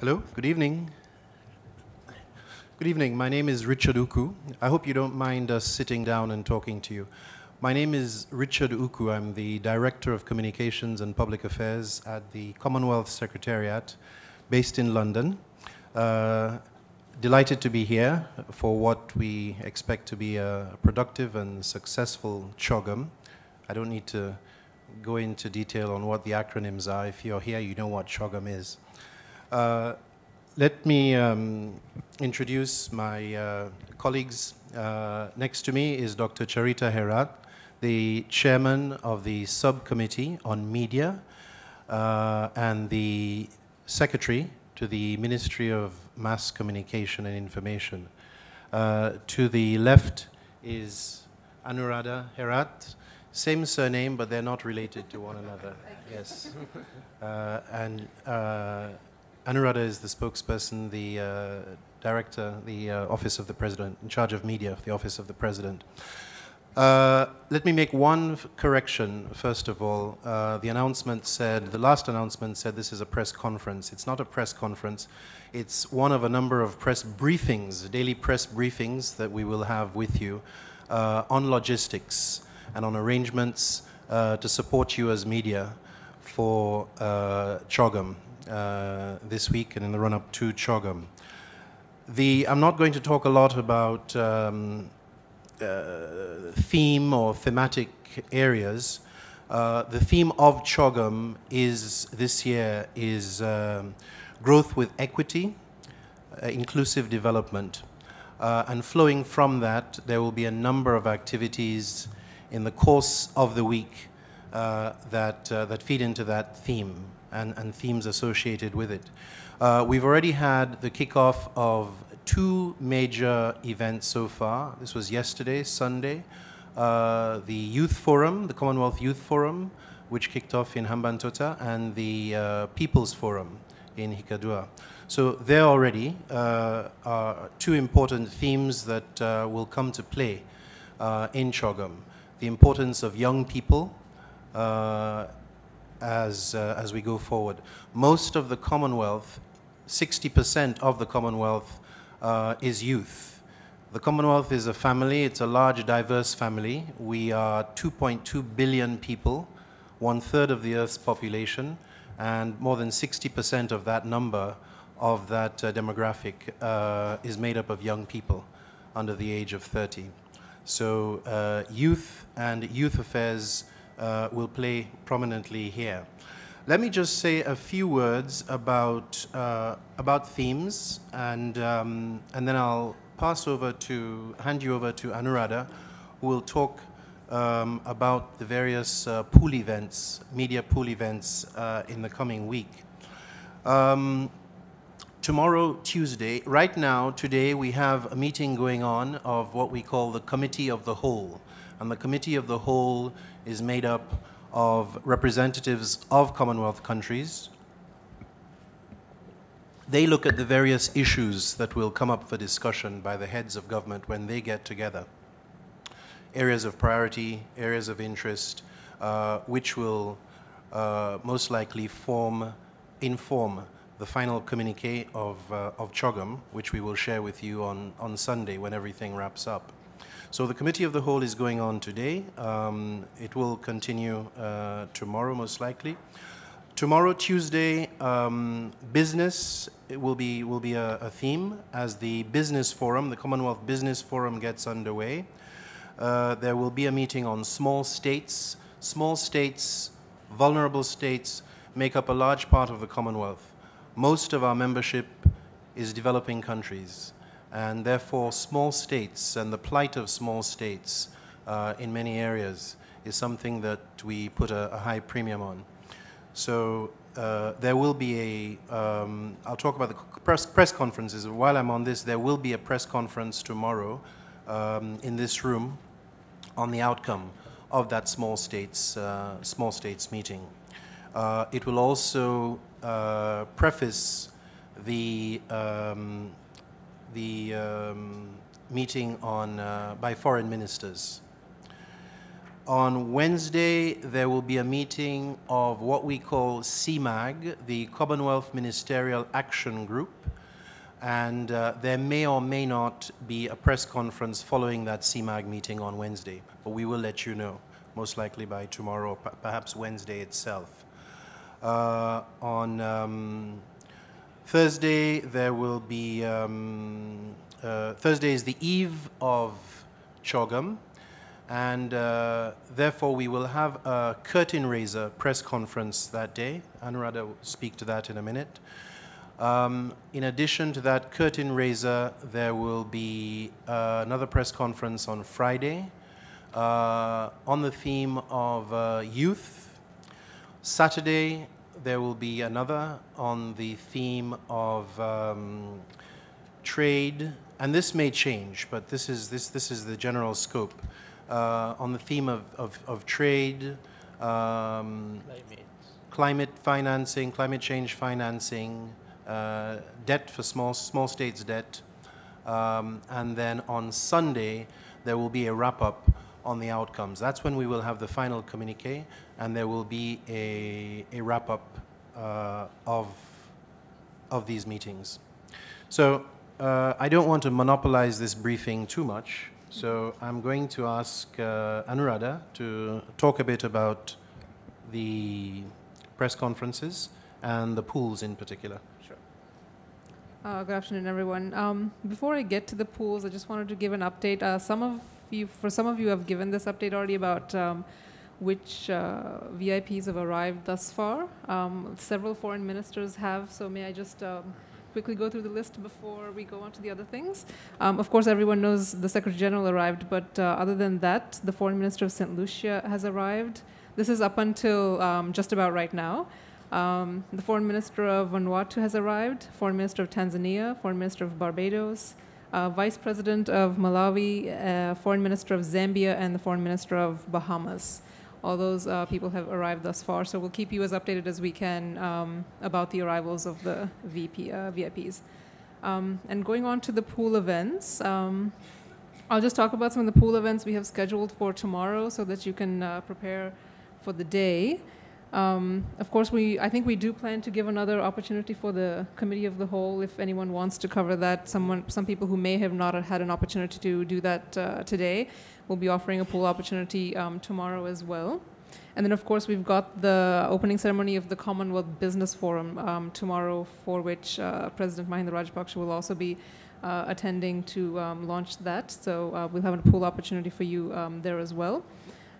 Hello, good evening. Good evening, my name is Richard Uku. I hope you don't mind us sitting down and talking to you. My name is Richard Uku. I'm the Director of Communications and Public Affairs at the Commonwealth Secretariat based in London. Delighted to be here for what we expect to be a productive and successful CHOGM. I don't need to go into detail on what the acronyms are. If you're here, you know what CHOGM is. Let me introduce my colleagues. Next to me is Dr. Charita Herat, the chairman of the subcommittee on media and the secretary to the Ministry of Mass Communication and Information. To the left is Anuradha Herat. Same surname, but they're not related to one another. Yes. Anuradha is the spokesperson, the director, the Office of the President, in charge of media of the Office of the President. Let me make one correction, first of all. The last announcement said this is a press conference. It's not a press conference. It's one of a number of press briefings, daily press briefings that we will have with you on logistics and on arrangements to support you as media for CHOGM. This week and in the run-up to CHOGM. I'm not going to talk a lot about theme or thematic areas. The theme of CHOGM this year is growth with equity, inclusive development. And flowing from that, there will be a number of activities in the course of the week that feed into that theme. And themes associated with it. We've already had the kickoff of two major events so far. This was yesterday, Sunday, the Youth Forum, the Commonwealth Youth Forum, which kicked off in Hambantota, and the People's Forum in Hikadua. So there already are two important themes that will come to play in CHOGM. The importance of young people, as we go forward. Most of the Commonwealth, 60% of the Commonwealth is youth. The Commonwealth is a family, it's a large, diverse family. We are 2.2 billion people, 1/3 of the Earth's population, and more than 60% of that number, of that demographic, is made up of young people under the age of 30. So youth and youth affairs will play prominently here. Let me just say a few words about themes, and then I'll hand you over to Anuradha, who will talk about the various pool events, media pool events in the coming week. Tomorrow, Tuesday, right now, today, we have a meeting going on of what we call the Committee of the Whole. And the Committee of the Whole is made up of representatives of Commonwealth countries. They look at the various issues that will come up for discussion by the heads of government when they get together. Areas of priority, areas of interest, which will most likely inform the final communiqué of CHOGM, which we will share with you on Sunday when everything wraps up. So the Committee of the Whole is going on today. It will continue tomorrow, most likely. Tomorrow, Tuesday, business will be a theme as the Business Forum, the Commonwealth Business Forum, gets underway. There will be a meeting on small states. Small states, vulnerable states, make up a large part of the Commonwealth. Most of our membership is developing countries. And therefore, small states and the plight of small states in many areas is something that we put a high premium on. So there will be I'll talk about the press conferences. While I'm on this, there will be a press conference tomorrow in this room on the outcome of that small states meeting. It will also preface the meeting by foreign ministers. On Wednesday, there will be a meeting of what we call CMAG, the Commonwealth Ministerial Action Group, and there may or may not be a press conference following that CMAG meeting on Wednesday, but we will let you know, most likely by tomorrow, perhaps Wednesday itself. On Thursday, there will be, Thursday is the eve of CHOGM, and therefore we will have a curtain raiser press conference that day. Anuradha will speak to that in a minute. In addition to that curtain raiser, there will be another press conference on Friday on the theme of youth. Saturday, there will be another on the theme of trade, and this may change, but this is the general scope. On the theme of trade, climate financing, climate change financing, debt for small states debt, and then on Sunday there will be a wrap-up on the outcomes. That's when we will have the final communique, and there will be a wrap-up of these meetings. So I don't want to monopolize this briefing too much, so I'm going to ask Anuradha to talk a bit about the press conferences and the pools in particular. Sure. Good afternoon, everyone. Before I get to the pools, I just wanted to give an update. For some of you, I've given this update already about which VIPs have arrived thus far. Several foreign ministers have, so may I just quickly go through the list before we go on to the other things. Of course, everyone knows the Secretary General arrived, but other than that, the Foreign Minister of St. Lucia has arrived. This is up until just about right now. The Foreign Minister of Vanuatu has arrived, Foreign Minister of Tanzania, Foreign Minister of Barbados, Vice President of Malawi, Foreign Minister of Zambia, and the Foreign Minister of Bahamas. All those people have arrived thus far, so we'll keep you as updated as we can about the arrivals of the VIPs. And going on to the pool events, I'll just talk about some of the pool events we have scheduled for tomorrow so that you can prepare for the day. Of course, I think we do plan to give another opportunity for the Committee of the Whole if anyone wants to cover that. Some people who may have not had an opportunity to do that today will be offering a pool opportunity tomorrow as well. And then, of course, we've got the opening ceremony of the Commonwealth Business Forum tomorrow, for which President Mahinda Rajapaksa will also be attending to launch that. So we'll have a pool opportunity for you there as well.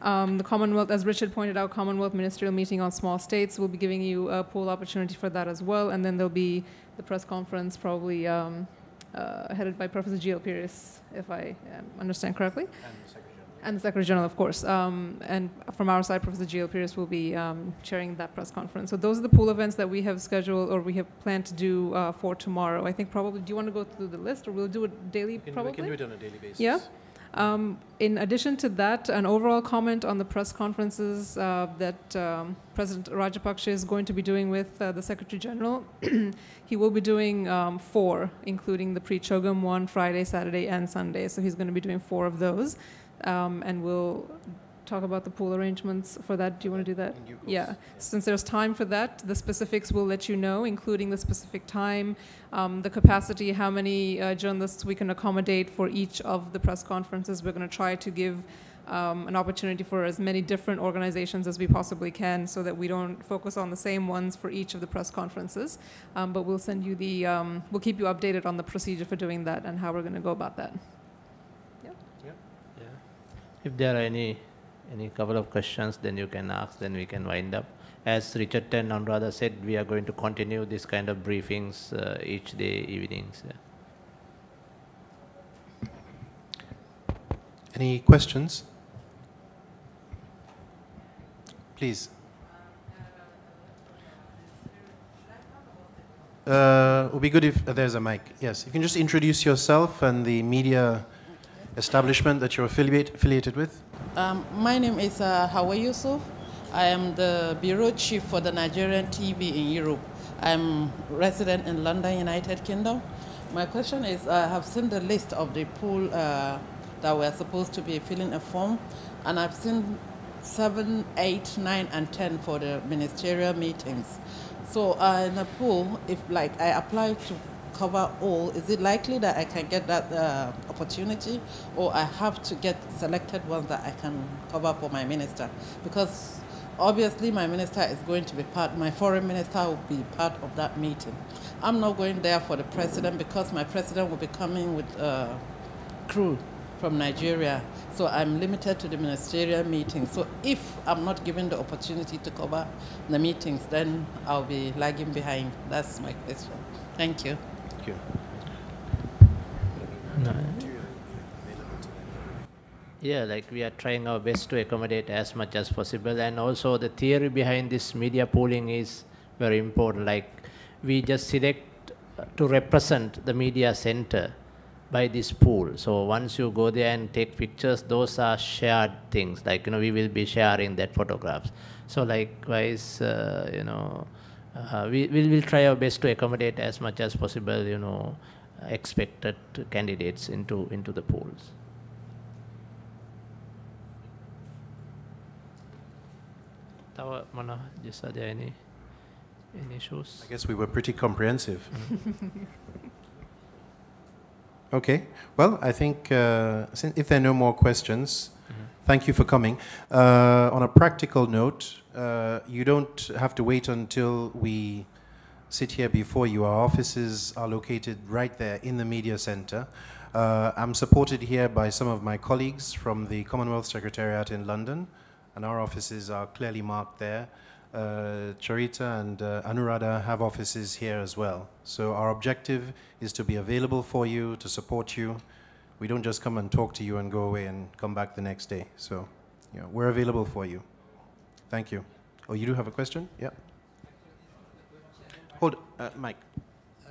The Commonwealth, as Richard pointed out, Commonwealth Ministerial Meeting on Small States will be giving you a pool opportunity for that as well. And then there'll be the press conference probably headed by Professor G.L. Pires, if I understand correctly. And the Secretary General, of course. And from our side, Professor G.L. Pires will be chairing that press conference. So those are the pool events that we have scheduled, or we have planned to do for tomorrow. I think probably, do you want to go through the list, or we'll do it daily probably? We can do it on a daily basis. Yeah. In addition to that, an overall comment on the press conferences that President Rajapaksa is going to be doing with the Secretary General. He will be doing 4, including the pre-CHOGM one, Friday, Saturday, and Sunday. So he's going to be doing 4 of those. And we'll talk about the pool arrangements for that. Do you want to do that? Yeah. Since there's time for that, the specifics we'll let you know, including the specific time, the capacity, how many journalists we can accommodate for each of the press conferences. We're going to try to give an opportunity for as many different organizations as we possibly can so that we don't focus on the same ones for each of the press conferences. But we'll send you the, we'll keep you updated on the procedure for doing that and how we're going to go about that. Yeah. Yeah. If there are any couple of questions, then you can ask, then we can wind up. As Richard and Anuradha said, we are going to continue this kind of briefings each day, evenings. Yeah. Any questions? Please. It would be good if there's a mic. Yes, you can just introduce yourself and the media establishment that you're affiliated with. My name is Hawa Yusuf. I am the bureau chief for the Nigerian TV in Europe. I'm resident in London, United Kingdom. My question is, I have seen the list of the pool that were supposed to be filling a form, and I've seen 7, 8, 9, and 10 for the ministerial meetings. So in a pool, if like I apply to cover all, is it likely that I can get that opportunity, or I have to get selected ones that I can cover for my minister? Because obviously my minister is going to be my foreign minister will be part of that meeting. I'm not going there for the president because my president will be coming with a crew from Nigeria. So I'm limited to the ministerial meetings. So if I'm not given the opportunity to cover the meetings, then I'll be lagging behind. That's my question. Thank you. Thank you. No. Yeah, like we are trying our best to accommodate as much as possible, and also the theory behind this media pooling is very important. Like we just select to represent the media center by this pool. So once you go there and take pictures, those are shared things. Like, you know, we will be sharing that photographs. So likewise, you know, we will try our best to accommodate as much as possible, you know, expected candidates into the pools. Just are there any issues? I guess we were pretty comprehensive. Okay. Well, I think if there are no more questions, thank you for coming. On a practical note, you don't have to wait until we sit here before you. Our offices are located right there in the media center. I'm supported here by some of my colleagues from the Commonwealth Secretariat in London, and our offices are clearly marked there. Charita and Anuradha have offices here as well. So our objective is to be available for you, to support you. We don't just come and talk to you and go away and come back the next day. So, you know, we're available for you. Thank you. Oh, you do have a question? Yeah. Hold, Mike.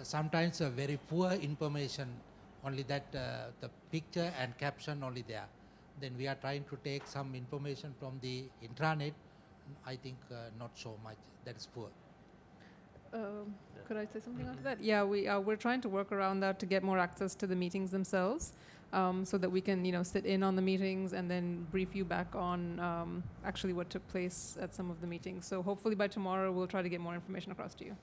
Sometimes very poor information, only that the picture and caption only there. Then we are trying to take some information from the intranet. I think not so much. That is poor. Could I say something after that? Yeah, we're trying to work around that to get more access to the meetings themselves, so that we can, you know, sit in on the meetings and then brief you back on actually what took place at some of the meetings. So hopefully by tomorrow we'll try to get more information across to you.